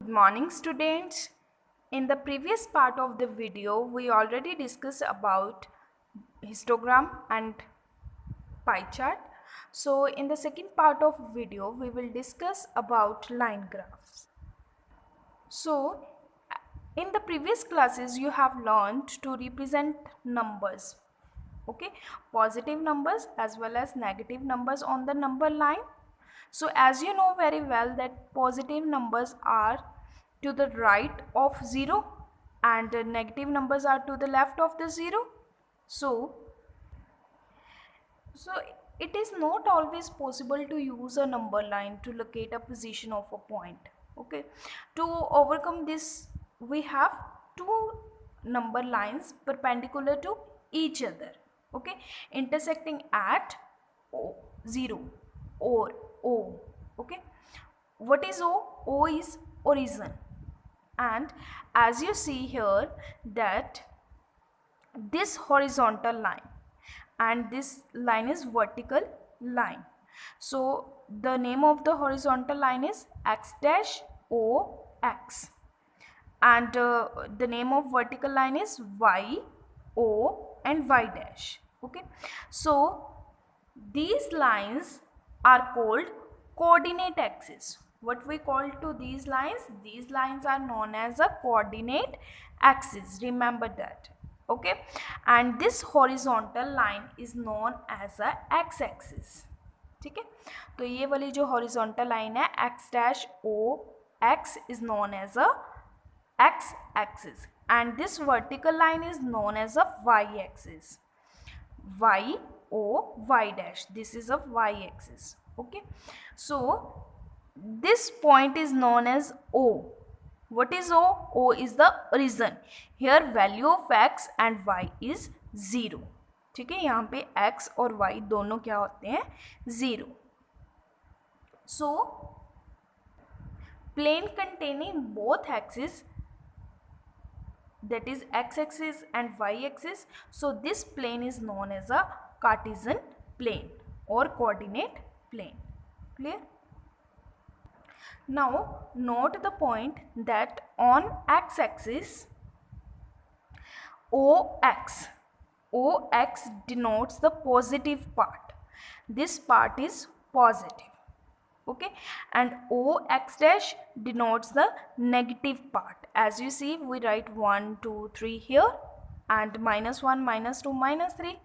Good morning, students. In the previous part of the video, we already discussed about histogram and pie chart. So in the second part of video, we will discuss about line graphs. So in the previous classes, you have learned to represent numbers, okay, positive numbers as well as negative numbers on the number line. So as you know very well that positive numbers are to the right of 0 and the negative numbers are to the left of the 0. So so it is not always possible to use a number line to locate a position of a point. Okay, to overcome this, we have two number lines perpendicular to each other. Okay, intersecting at O, 0 or O. Okay, what is O? O is origin, and as you see here that this horizontal line and this line is vertical line. So the name of the horizontal line is x dash o x, and the name of vertical line is y o and y dash. Okay, so these lines are called coordinate axes. What we call to these lines are known as a coordinate axis. Remember that. Okay, and this horizontal line is known as a x axis. ठीक है, तो ये वाली जो horizontal line है x dash o x is known as a x axis, and this vertical line is known as a y axis. Y o y dash, this is a y axis. Okay, so this point is known as o. What is o? O is the origin. Here value of x and y is 0. ठीक है, यहाँ पे x और y दोनों क्या होते हैं? 0. So plane containing both axes, that is x axis and y axis, so this plane is known as a Cartesian plane or coordinate plane. Clear? Now note the point that on x axis ox denotes the positive part. This part is positive. Okay, and ox dash denotes the negative part. As you see, we write 1 2 3 here and -1 -2 -3.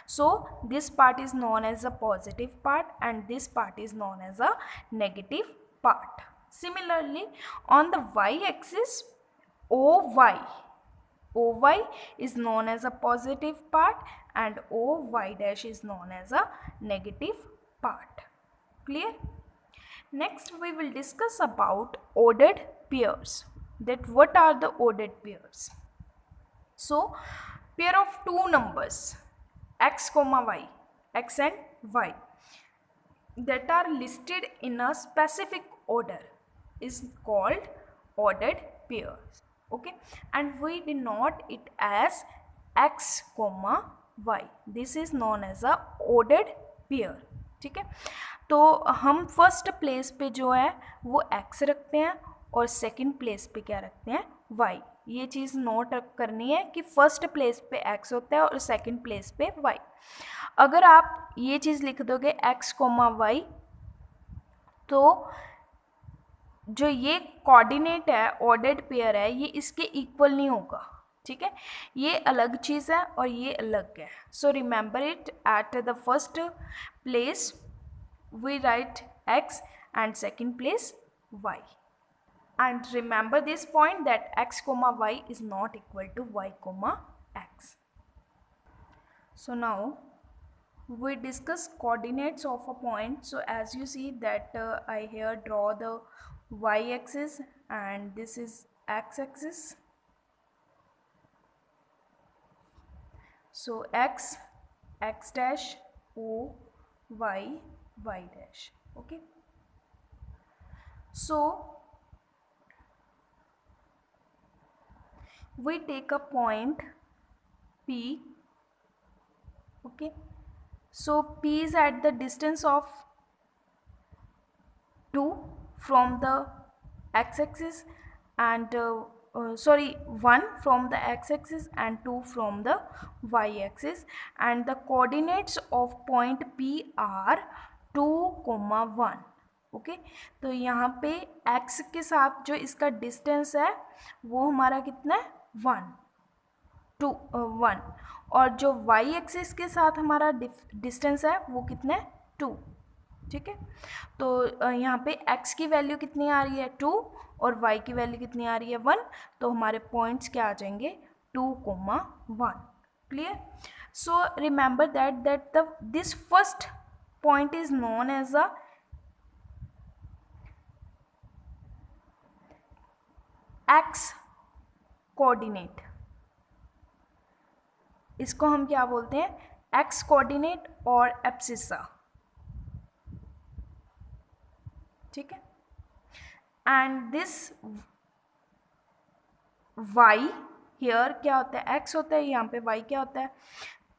So this part is known as a positive part and this part is known as a negative part. Similarly, on the y axis oy is known as a positive part and oy dash is known as a negative part. Clear? Next we will discuss about ordered pairs. That what are the ordered pairs? So pair of two numbers x comma y, x and y, that are listed in a specific order is called ordered pairs. Okay, and we denote it as x comma y. This is known as a ordered pair. ठीक है, तो हम first place पे जो है वो x रखते हैं और सेकंड प्लेस पे क्या रखते हैं? y. ये चीज़ नोट करनी है कि फर्स्ट प्लेस पे x होता है और सेकंड प्लेस पे y. अगर आप ये चीज़ लिख दोगे x कोमा y, तो जो ये कोऑर्डिनेट है, ऑर्डर्ड पेयर है, ये इसके इक्वल नहीं होगा. ठीक है, ये अलग चीज़ है और ये अलग है. So remember it, at the first place we write x and second place y, and remember this point that x comma y is not equal to y comma x. So now we discuss coordinates of a point. So as you see that I here draw the y axis and this is x axis. So x dash o y y dash. Okay, so we take a point P. Okay, so P is at the distance of 2 from the x-axis and 1 from the x-axis and 2 from the y-axis, and the coordinates of point P are 2, 1. Okay तो यहाँ पे x के साथ जो इसका distance है वो हमारा कितना है 1, 1, और जो y एक्सिस के साथ हमारा डिस्टेंस है वो कितना है 2. ठीक है, तो यहाँ पे x की वैल्यू कितनी आ रही है 2 और y की वैल्यू कितनी आ रही है 1, तो हमारे पॉइंट्स क्या आ जाएंगे 2, 1. Clear? So remember that this first point is known as a x coordinate. इसको हम क्या बोलते हैं x कोऑर्डिनेट और एब्सिसा. ठीक है, एंड दिस y हियर क्या होता है x होता है, यहाँ पे y क्या होता है,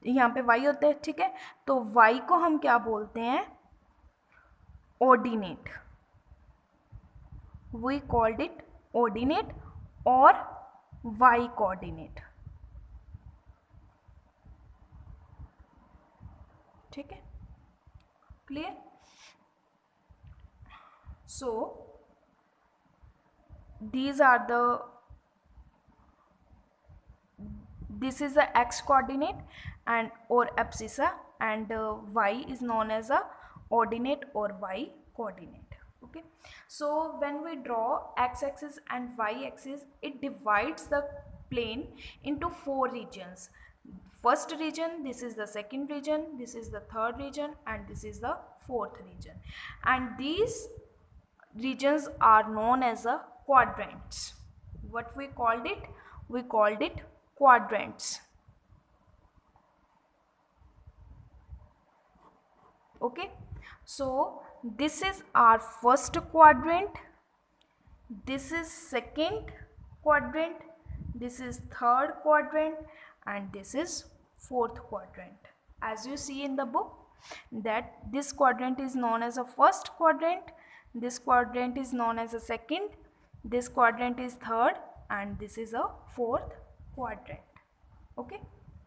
यहाँ पे y होता है. ठीक है, तो y को हम क्या बोलते हैं ordinate. We called it ordinate और y कोऑर्डिनेट. ठीक है, clear? So these are the this is the x coordinate and or abscissa, and y is known as a ordinate or y coordinate. Okay, so when we draw x axis and y axis, it divides the plane into 4 regions. First region, this is the second region, this is the third region, and this is the fourth region, and these regions are known as a quadrants. What we called it? We called it quadrants. Okay, so this is our first quadrant, this is second quadrant, this is third quadrant, and this is fourth quadrant. As you see in the book that this quadrant is known as a first quadrant, this quadrant is known as a second, this quadrant is third, and this is a fourth quadrant. Okay,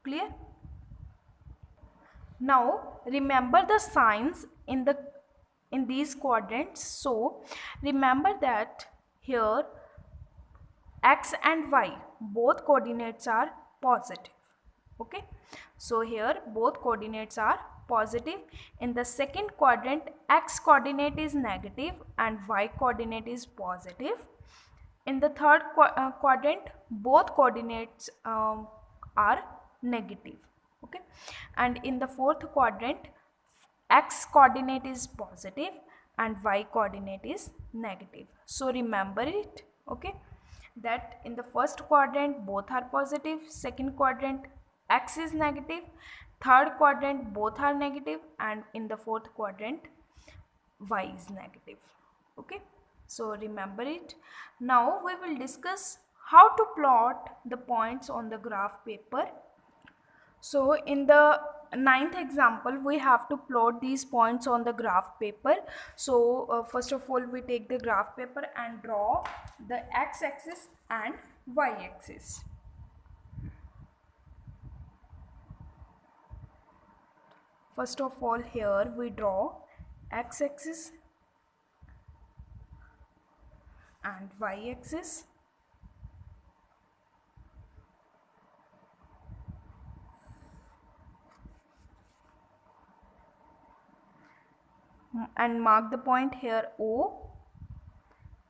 clear? Now remember the signs in these quadrants. So remember that here x and y both coordinates are positive. Okay, so here both coordinates are positive. In the second quadrant, x coordinate is negative and y coordinate is positive. In the third quadrant, both coordinates are negative. Okay, and in the fourth quadrant, x coordinate is positive and y coordinate is negative. So remember it. Okay, that in the first quadrant both are positive, second quadrant x is negative, third quadrant both are negative, and in the fourth quadrant y is negative. Okay, so remember it. Now we will discuss how to plot the points on the graph paper. So in the 9th example, we have to plot these points on the graph paper. So first of all, we take the graph paper and draw the x-axis and y-axis. First of all, here we draw x-axis and y-axis. And mark the point here O,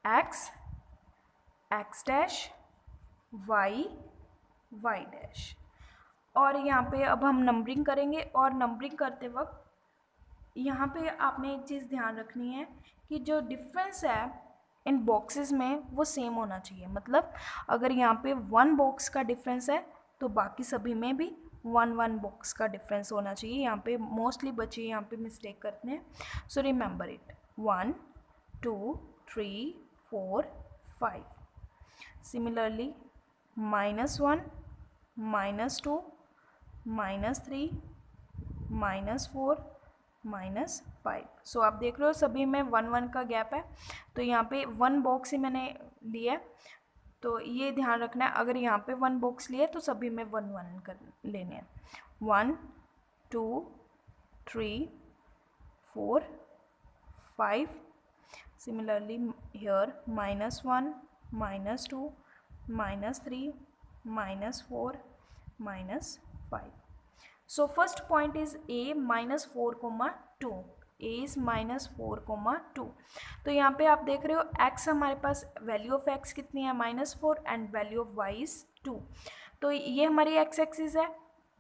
x, x dash, y, y dash. और यहाँ पे अब हम numbering करेंगे, और numbering करते वक्त यहाँ पे आपने एक चीज़ ध्यान रखनी है कि जो डिफरेंस है इन बॉक्सेस में वो सेम होना चाहिए. मतलब अगर यहाँ पे 1 बॉक्स का डिफरेंस है तो बाकी सभी में भी 1 बॉक्स का डिफरेंस होना चाहिए. यहाँ पे मोस्टली बच्चे यहाँ पे मिस्टेक करते हैं. So remember it 1, 2, 3, 4, 5. सिमिलरली -1, -2, -3, -4, -5। सो आप देख रहे हो सभी में 1 1 का गैप है, तो यहाँ पे 1 बॉक्स ही मैंने लिया है, तो ये ध्यान रखना है, अगर यहाँ पे 1 बॉक्स लिए तो सभी में 1 1 कर लेने हैं। 1 2 3 4 5, similarly here -1 -2 -3 -4 -5. So first point is a -4, 2. a is -4, 2. तो यहाँ पे आप देख रहे हो x हमारे पास वैल्यू ऑफ x कितनी है -4 and value of y is 2. तो ये हमारी x एक्सिस है,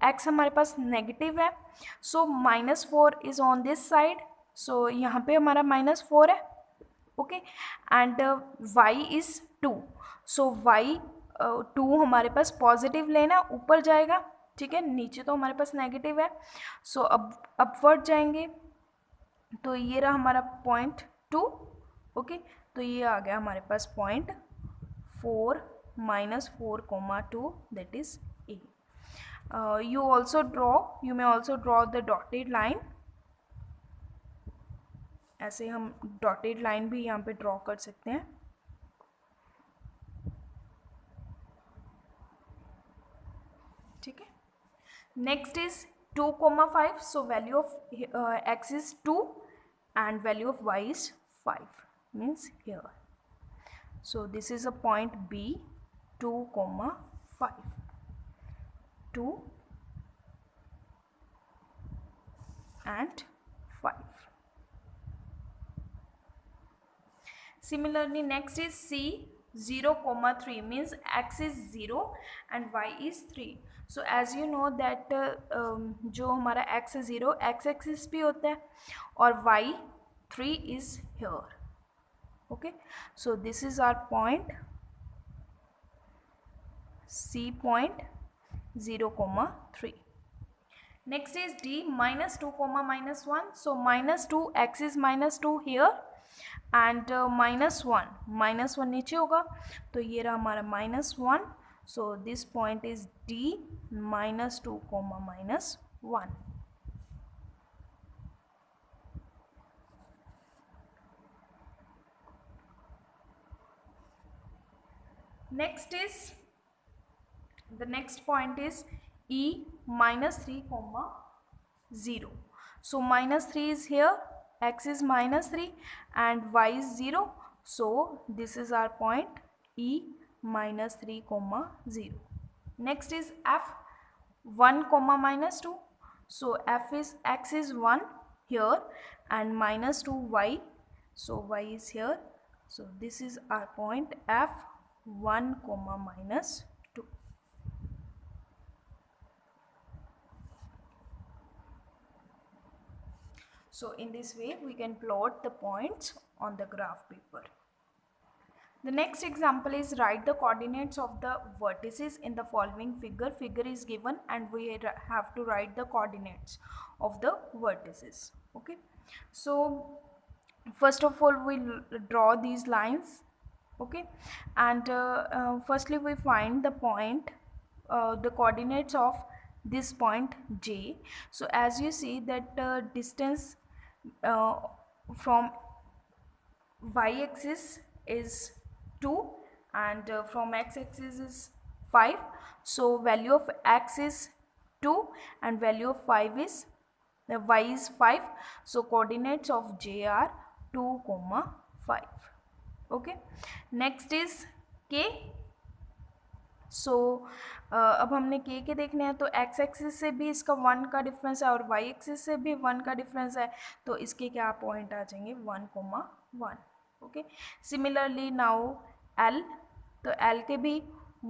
x हमारे पास नेगेटिव है, सो -4 इज ऑन दिस साइड, सो यहाँ पे हमारा -4 है, okay, and y is 2. So y 2 हमारे पास पॉजिटिव लेना, ऊपर जाएगा, ठीक है, नीचे तो हमारे पास नेगेटिव है, सो अब अपवर्ड जाएंगे, तो ये रहा हमारा पॉइंट 2, ओके, तो ये आ गया हमारे पास point 4 -4, 2, that is A. You may also draw the dotted line. ऐसे हम डॉटेड लाइन भी यहाँ पे ड्रॉ कर सकते हैं, ठीक है. Next is 2, 5, so value of x is 2 and value of y is 5, means here. So this is a point B, 2, 5, 2 and 5. Similarly, next is C, 0, 3, means x is 0 and y is 3. So as you know that जो हमारा x is 0 x axis भी होता है और y 3 is here. Okay, so this is our point C point 0, 3. Next is D, -2, -1. So -2, x is -2 here and -1 नीचे होगा, तो ये रहा हमारा -1. So this point is D, -2, -1. Next is, the next point is E, -3, 0. So -3 is here, x is -3 and y is 0. So this is our point E, -3, 0. Next is F, 1, -2. So x is 1 here and -2 y. So y is here. So this is our point F, 1, -2. So in this way we can plot the points on the graph paper. The next example is write the coordinates of the vertices in the following figure. Figure is given and we have to write the coordinates of the vertices. Okay, so first of all we'll draw these lines, okay, and firstly we find the point, the coordinates of this point J. So as you see that distance from y-axis is 2 and from x-axis is 5. So value of x is 2 and value of 5 is y is 5. So coordinates of J are 2, 5. Okay, next is K. सो अब हमने के देखने हैं, तो x axis से भी इसका 1 का डिफरेंस है और y एक्सिस से भी 1 का डिफरेंस है, तो इसके क्या पॉइंट आ जाएंगे 1, 1. ओके, सिमिलरली नाउ L, तो L के भी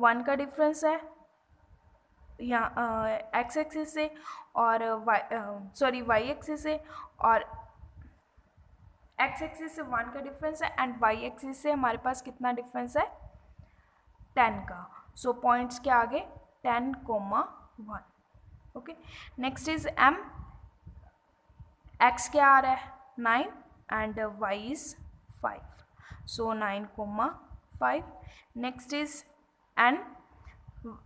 1 का डिफरेंस है यहाँ x एक्सिस से और y एक्सिस से, और x एक्सिस से 1 का डिफरेंस है एंड y एक्सिस से हमारे पास कितना डिफरेंस है 10 का. सो पॉइंट्स क्या आ गए 10, 1. Okay, next is M, x क्या आ रहा है 9 and y is 5. So 9, 5. Next is N,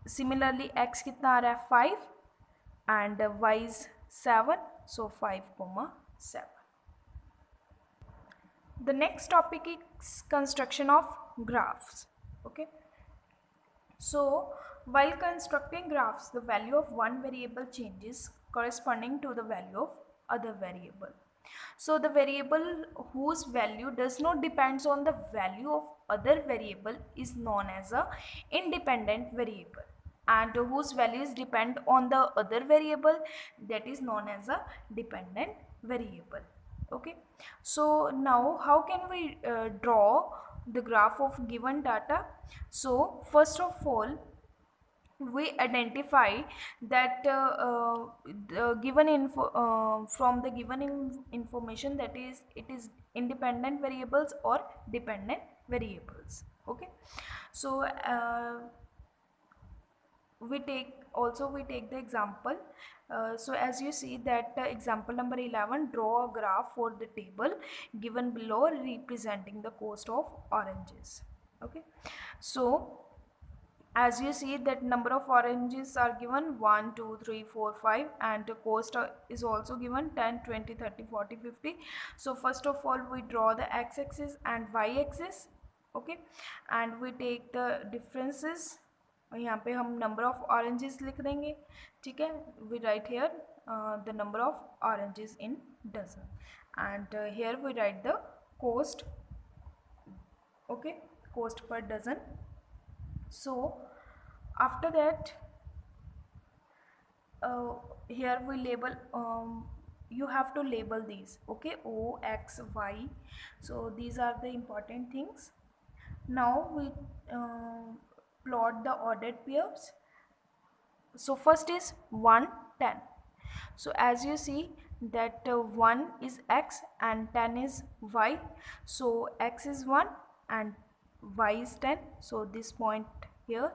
similarly x कितना आ रहा है 5 and y is 7. So 5, 7. The next topic is construction of graphs. Okay. So while constructing graphs, the value of one variable changes corresponding to the value of other variable. So the variable whose value does not depends on the value of other variable is known as a independent variable, and whose values depend on the other variable, that is known as a dependent variable. Okay, so now how can we draw the graph of given data? So first of all, we identify that the given info from the given information, that is it is independent variables or dependent variables. Okay, so we take the example. So as you see that example number 11, draw a graph for the table given below representing the cost of oranges. Okay, so as you see that number of oranges are given 1 2 3 4 5, and the cost is also given 10 20 30 40 50. So first of all we draw the x-axis and y-axis. Okay, and we take the differences. यहाँ पे हम number of oranges लिख देंगे. ठीक है, we write here the number of oranges in dozen, and here we write the cost. Okay, cost per dozen. So after that here we label, you have to label these. Okay, O, X, Y. So these are the important things. Now we plot the ordered pairs. So first is 1 10. So as you see that 1 is x and 10 is y. So x is 1 and y is 10. So this point here.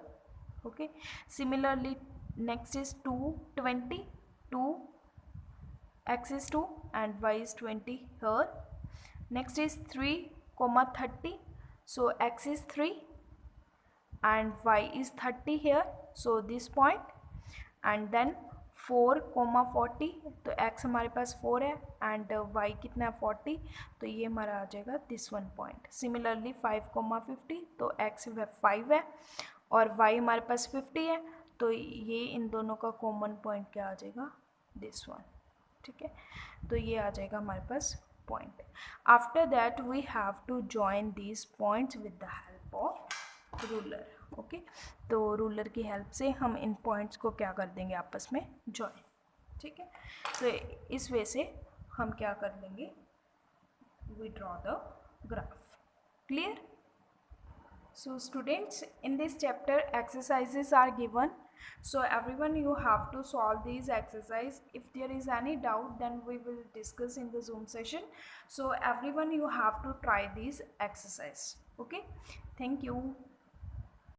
Okay, similarly next is 2 20. 2, x is 2 and y is 20 here. Next is 3 30. So x is 3 and y is 30 here. So this point. And then 4 40. तो x हमारे पास 4 है and y कितना है 40. तो ये हमारा आ जाएगा this one point. Similarly 5 50. तो x 5 है और y हमारे पास 50 है. तो ये इन दोनों का कॉमन पॉइंट क्या आ जाएगा, दिस वन. ठीक है, तो ये आ जाएगा हमारे पास point. After that we have to join these points with the help of ruler. Okay, तो रूलर की हेल्प से हम इन पॉइंट्स को क्या कर देंगे, आपस में जॉइन. ठीक है, तो इस वे से हम क्या कर लेंगे, we draw the graph. Clear? So students, in this chapter exercises are given. So everyone, you have to solve these exercises. If there is any doubt, then we will discuss in the Zoom session. So everyone, you have to try these exercises. Okay, thank you.